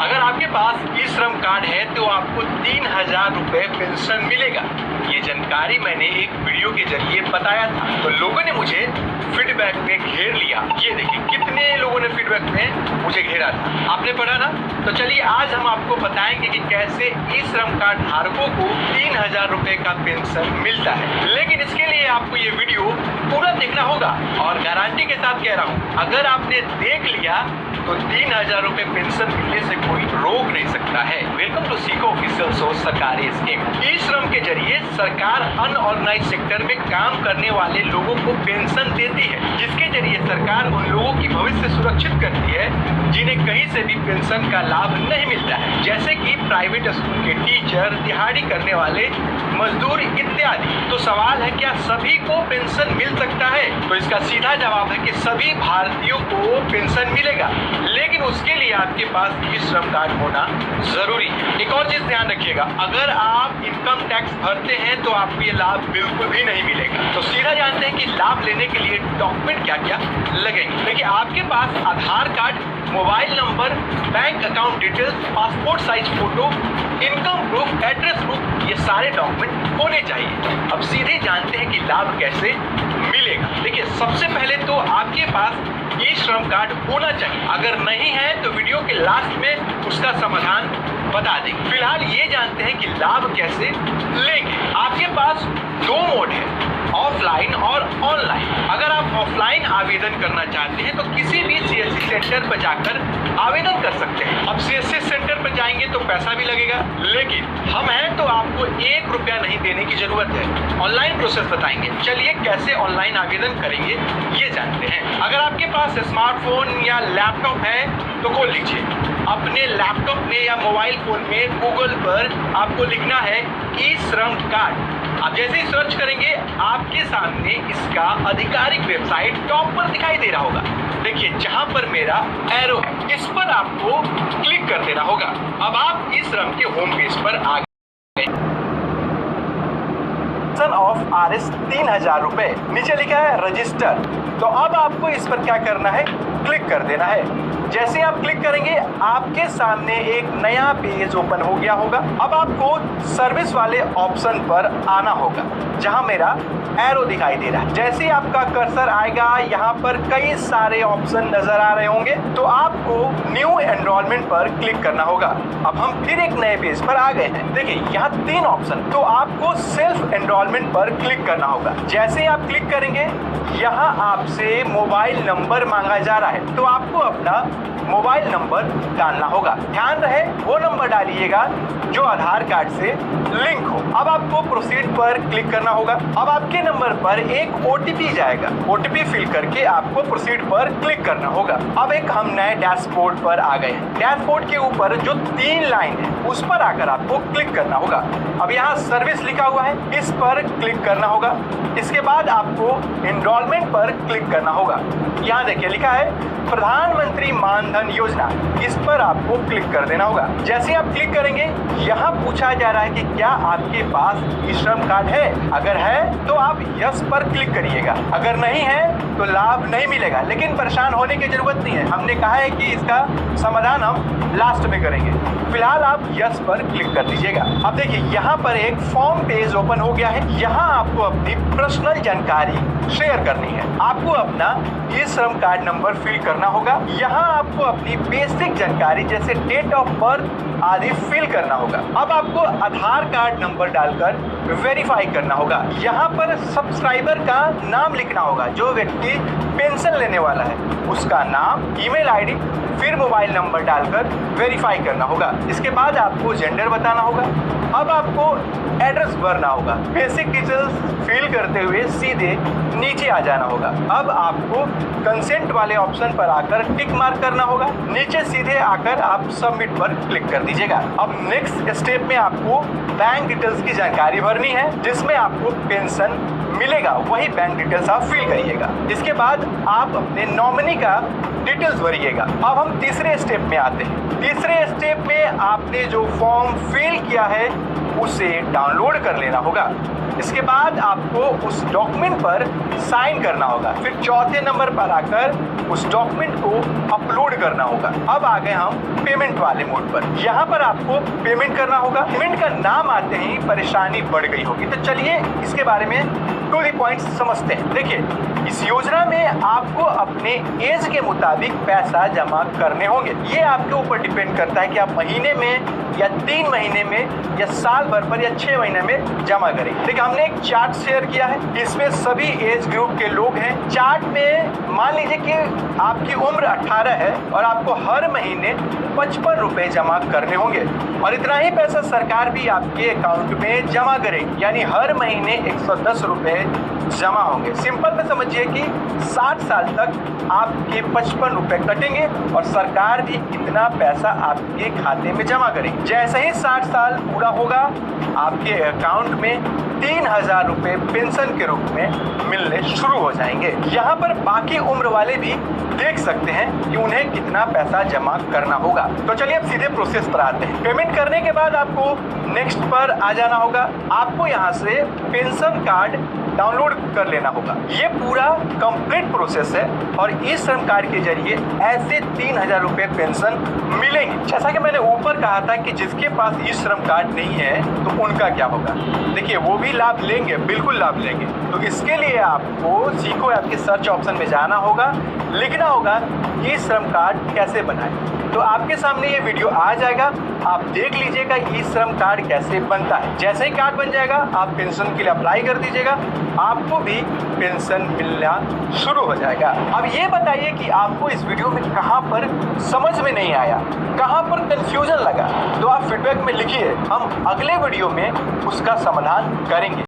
अगर आपके पास ई श्रम कार्ड है तो आपको 3,000 रुपए पेंशन मिलेगा। ये जानकारी मैंने एक वीडियो के जरिए बताया था, तो लोगों ने मुझे फीडबैक में घेर लिया। ये देखिए कितने लोगों ने फीडबैक में मुझे घेरा था, आपने पढ़ा ना। तो चलिए आज हम आपको बताएंगे कि कैसे ई श्रम कार्ड धारकों को 3,000 रुपए का पेंशन मिलता है। लेकिन इसके लिए आपको ये वीडियो पूरा देखना होगा और गारंटी के साथ कह रहा हूँ, अगर आपने देख लिया तो 3,000 रुपए पेंशन मिलने से कोई रोक नहीं सकता है। वेलकम टू सीको ऑफिशियल शो सरकारी स्कीम। ई श्रम के जरिए सरकार अनऑर्गेनाइज सेक्टर में काम करने वाले लोगों को पेंशन देती है, जिसके जरिए सरकार उन लोगों की भविष्य सुरक्षित करती है जिन्हें कहीं से भी पेंशन का लाभ नहीं मिलता है, जैसे कि प्राइवेट स्कूल के टीचर, दिहाड़ी करने वाले मजदूर इत्यादि। तो सवाल है, क्या सभी को पेंशन मिल सकता है? तो इसका सीधा जवाब है कि सभी भारतीयों को पेंशन मिलेगा, लेकिन उसके लिए आपके पास ई श्रम कार्ड होना जरूरी है। एक और चीज ध्यान रखिएगा, अगर आप इनकम टैक्स भरते हैं तो आपको ये लाभ बिल्कुल भी नहीं मिलेगा। तो सीधा जानते हैं कि लाभ लेने के लिए डॉक्यूमेंट क्या क्या लगेंगे। देखिए, आपके पास Aadhaar card, mobile number, bank account details, passport size photo, income proof, address proof, ये सारे डॉक्यूमेंट होने चाहिए। अब सीधे जानते हैं कि लाभ कैसे मिलेगा। देखिए, सबसे पहले तो आपके पास ई श्रम कार्ड होना चाहिए। अगर नहीं है तो वीडियो के लास्ट में उसका समाधान बता देंगे। फिलहाल ये जानते हैं कि लाभ कैसे लेंगे। आपके पास दो मोड है, ऑफलाइन और ऑनलाइन। अगर आप ऑफलाइन आवेदन करना चाहते हैं तो किसी भी सीएससी सेंटर पर जाकर आवेदन कर सकते हैं। अब सीएससी सेंटर पर जाएंगे तो पैसा भी लगेगा, लेकिन हम हैं तो आपको 1 रुपया नहीं देने की जरूरत है। ऑनलाइन प्रोसेस बताएंगे। चलिए कैसे ऑनलाइन आवेदन करेंगे ये जानते हैं। अगर आपके पास स्मार्टफोन या लैपटॉप है तो खोल लीजिए। अपने लैपटॉप में या मोबाइल फोन में गूगल पर आपको लिखना है ई श्रम कार्ड। आप जैसे ही सर्च करेंगे आपके सामने इसका आधिकारिक वेबसाइट टॉप पर दिखाई दे रहा होगा। देखिए, जहां पर मेरा एरो है इस पर आपको क्लिक कर देना होगा। अब आप ई श्रम के होम पेज पर आ गए। ऑफ RS 3,000 रुपए, नीचे लिखा है रजिस्टर। तो अब आपको इस पर क्या करना है, क्लिक कर देना है। जैसे आप क्लिक करेंगे आपके सामने एक नया पेज ओपन हो गया होगा। अब आपको सर्विस वाले ऑप्शन पर आना होगा, जहां मेरा एरो दिखाई दे रहा है। जैसे ही आपका कर्सर आएगा यहाँ पर कई सारे ऑप्शन नजर आ रहे होंगे, तो आपको न्यू एनरोलमेंट पर क्लिक करना होगा। अब हम फिर एक नए पेज पर आ गए हैं। देखिए, यहाँ 3 ऑप्शन, तो आपको सेल्फ एनरोलमेंट पर क्लिक करना होगा। जैसे ही आप क्लिक करेंगे यहाँ आपसे मोबाइल नंबर मांगा जा रहा है, तो आपको अपना मोबाइल नंबर डालना होगा। ध्यान रहे वो नंबर डालिएगा जो आधार कार्ड से लिंक हो। अब आपको प्रोसीड पर क्लिक करना होगा। अब आपके नंबर पर एक OTP जाएगा। OTP फिल करके आपको प्रोसीड पर क्लिक करना होगा। अब एक हम नए डैशबोर्ड पर आ गए हैं। डैशबोर्ड के ऊपर जो 3 लाइन है उस पर आकर आपको क्लिक करना होगा। अब यहाँ सर्विस लिखा हुआ है, इस पर क्लिक करना होगा। इसके बाद आपको एनरोलमेंट पर क्लिक करना होगा। यहाँ देखिए लिखा है प्रधानमंत्री मानधन योजना, इस पर आपको क्लिक कर देना होगा। जैसे आप क्लिक करेंगे यहाँ पूछा जा रहा है कि क्या आपके पास ई श्रम कार्ड है। अगर है तो आप यस पर क्लिक करिएगा, अगर नहीं है तो लाभ नहीं मिलेगा। लेकिन परेशान होने की जरूरत नहीं है, हमने कहा है कि इसका समाधान हम लास्ट में करेंगे। फिलहाल आप यस पर क्लिक कर दीजिएगा। अब देखिए यहाँ पर एक फॉर्म पेज ओपन हो गया है। यहाँ आपको अपनी पर्सनल जानकारी शेयर करनी है। आपको अपना ई श्रम कार्ड नंबर फिल करना होगा। यहाँ आपको अपनी बेसिक जानकारी जैसे डेट ऑफ बर्थ आदि फिल करना होगा। अब आपको आधार कार्ड नंबर डालकर वेरीफाई करना होगा। यहाँ पर सब्सक्राइबर का नाम लिखना होगा, जो व्यक्ति पेंशन लेने वाला है उसका नाम, ईमेल आईडी, फिर मोबाइल नंबर डालकर वेरीफाई करना होगा। इसके बाद आपको जेंडर बताना होगा। अब आपको एड्रेस भरना होगा। बेसिक डिटेल्स फिल करते हुए सीधे नीचे आ जाना होगा। अब आपको कंसेंट वाले ऑप्शन पर आकर टिक मार्क करना होगा। नीचे सीधे आकर आप सबमिट पर क्लिक कर दीजिएगा। अब नेक्स्ट स्टेप में आपको बैंक डिटेल्स की जानकारी भरनी है, जिसमें आपको पेंशन मिलेगा, वही बैंक डिटेल्स आप फिल करिएगा। इसके बाद आप अपने नॉमिनी का डिटेल्स भरिएगा। अब हम तीसरे स्टेप में आते हैं। तीसरे स्टेप में आपने जो फॉर्म फिल किया है उसे डाउनलोड कर लेना होगा। इसके बाद आपको उस डॉक्यूमेंट पर साइन करना होगा। फिर चौथे नंबर पर आकर उस डॉक्यूमेंट को अपलोड करना होगा। अब आ गए हम पेमेंट वाले मोड पर। यहाँ पर आपको पेमेंट करना होगा। पेमेंट का नाम आते ही परेशानी बढ़ गई होगी, तो चलिए इसके बारे में टू द पॉइंट समझते हैं। देखिए, इस योजना में आपको अपने एज के मुताबिक पैसा जमा करने होंगे। ये आपके ऊपर डिपेंड करता है कि आप महीने में या 3 महीने में या साल भर पर या 6 महीने में जमा करें। देखिए, हमने एक चार्ट शेयर किया है, इसमें सभी एज ग्रुप के लोग हैं। चार्ट में मान लीजिए कि आपकी उम्र 18 है और आपको हर महीने 55 रुपए जमा करने होंगे और इतना ही पैसा सरकार भी आपके अकाउंट में जमा करेगी, यानी हर महीने 110 रुपए जमा होंगे। सिंपल में समझिए कि 60 साल तक आपके 55 रुपए कटेंगे और सरकार भी इतना पैसा आपके खाते में जमा करेगी। जैसे ही 60 साल पूरा होगा, आपके अकाउंट में 3000 रुपए पेंशन के रूप में मिलने शुरू हो जाएंगे। यहाँ पर बाकी उम्र वाले भी देख सकते हैं कि उन्हें कितना पैसा जमा करना होगा। तो चलिए अब सीधे प्रोसेस पर आते हैं। पेमेंट करने के बाद आपको नेक्स्ट पर आ जाना होगा। आपको यहाँ से पेंशन कार्ड डाउनलोड कर लेना होगा। ये पूरा कंप्लीट प्रोसेस है और ई श्रम कार्ड के जरिए ऐसे 3000 रुपए पेंशन मिलेंगे। जैसा कि मैंने ऊपर कहा था कि जिसके पास ई श्रम कार्ड नहीं है तो उनका क्या होगा। देखिए, वो भी लाभ लेंगे, बिल्कुल लाभ लेंगे। तो इसके लिए आपको सीखो ऐप के सर्च ऑप्शन में जाना होगा, लिखना होगा ई श्रम कार्ड कैसे बनाए। तो आपके सामने ये वीडियो आ जाएगा, आप देख लीजिएगा ई श्रम कार्ड कैसे बनता है। जैसे ही कार्ड बन जाएगा, आप पेंशन के लिए अप्लाई कर दीजिएगा, आपको भी पेंशन मिलना शुरू हो जाएगा। अब ये बताइए कि आपको इस वीडियो में कहाँ पर समझ में नहीं आया, कहाँ पर कंफ्यूजन लगा, तो आप फीडबैक में लिखिए, हम अगले वीडियो में उसका समाधान करेंगे।